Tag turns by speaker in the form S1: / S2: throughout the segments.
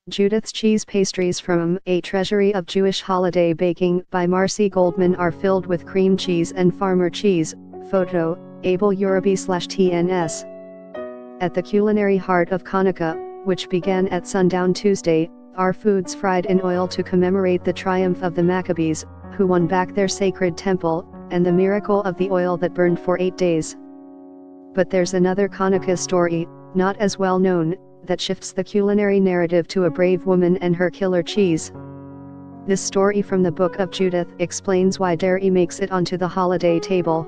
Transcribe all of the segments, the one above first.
S1: Judith's Cheese Pastries from A Treasury of Jewish Holiday Baking by Marcy Goldman are filled with cream cheese and farmer cheese. Photo, Abel Urabi/TNS. At the culinary heart of Hanukkah, which began at sundown Tuesday, are foods fried in oil to commemorate the triumph of the Maccabees, who won back their sacred temple, and the miracle of the oil that burned for 8 days. But there's another Hanukkah story, not as well known, that shifts the culinary narrative to a brave woman and her killer cheese. This story from the book of Judith explains why dairy makes it onto the holiday table.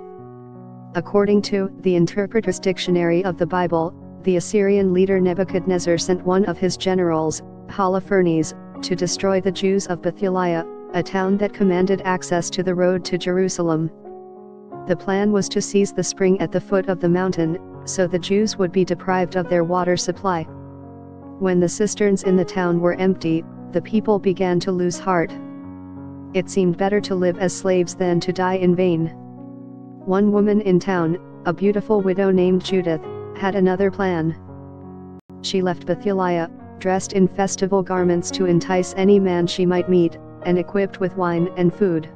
S1: According to the Interpreter's Dictionary of the Bible, the Assyrian leader Nebuchadnezzar sent one of his generals, Holofernes, to destroy the Jews of Bethulia, a town that commanded access to the road to Jerusalem. The plan was to seize the spring at the foot of the mountain, so the Jews would be deprived of their water supply. When the cisterns in the town were empty, the people began to lose heart. It seemed better to live as slaves than to die in vain. One woman in town, a beautiful widow named Judith, had another plan. She left Bethulia, dressed in festival garments to entice any man she might meet, and equipped with wine and food.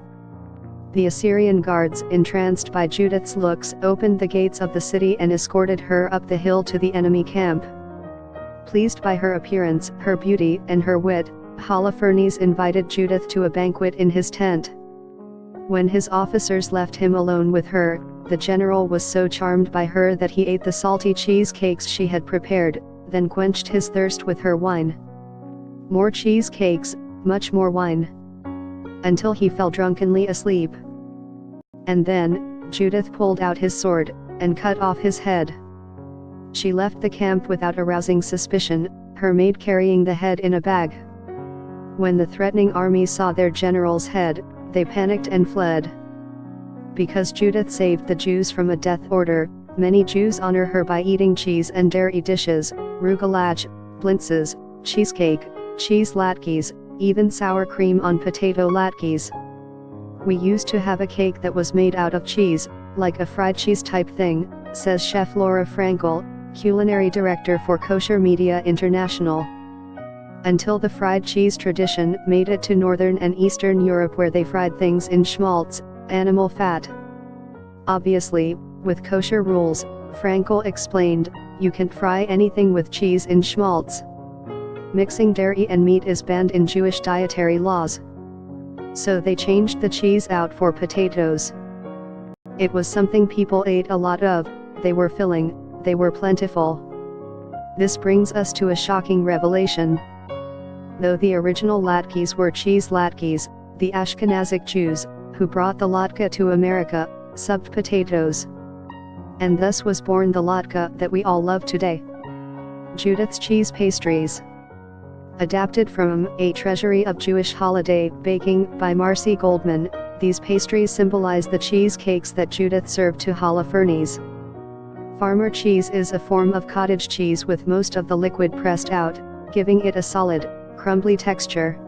S1: The Assyrian guards, entranced by Judith's looks, opened the gates of the city and escorted her up the hill to the enemy camp. Pleased by her appearance, her beauty, and her wit, Holofernes invited Judith to a banquet in his tent. When his officers left him alone with her, the general was so charmed by her that he ate the salty cheesecakes she had prepared, then quenched his thirst with her wine. More cheesecakes, much more wine. Until he fell drunkenly asleep. And then, Judith pulled out his sword, and cut off his head. She left the camp without arousing suspicion, her maid carrying the head in a bag. When the threatening army saw their general's head, they panicked and fled. Because Judith saved the Jews from a death order, many Jews honor her by eating cheese and dairy dishes, rugelach, blintzes, cheesecake, cheese latkes, even sour cream on potato latkes. We used to have a cake that was made out of cheese, like a fried cheese type thing, says Chef Laura Frankel, culinary director for Kosher Media International. Until the fried cheese tradition made it to Northern and Eastern Europe, where they fried things in schmaltz, animal fat. Obviously, with kosher rules, Frankel explained, you can't fry anything with cheese in schmaltz. Mixing dairy and meat is banned in Jewish dietary laws. So they changed the cheese out for potatoes. It was something people ate a lot of, they were filling, they were plentiful. This brings us to a shocking revelation. Though the original latkes were cheese latkes, the Ashkenazic Jews, who brought the latke to America, subbed potatoes. And thus was born the latke that we all love today. Judith's Cheese Pastries. Adapted from A Treasury of Jewish Holiday Baking by Marcy Goldman, these pastries symbolize the cheesecakes that Judith served to Holofernes. Farmer cheese is a form of cottage cheese with most of the liquid pressed out, giving it a solid, crumbly texture.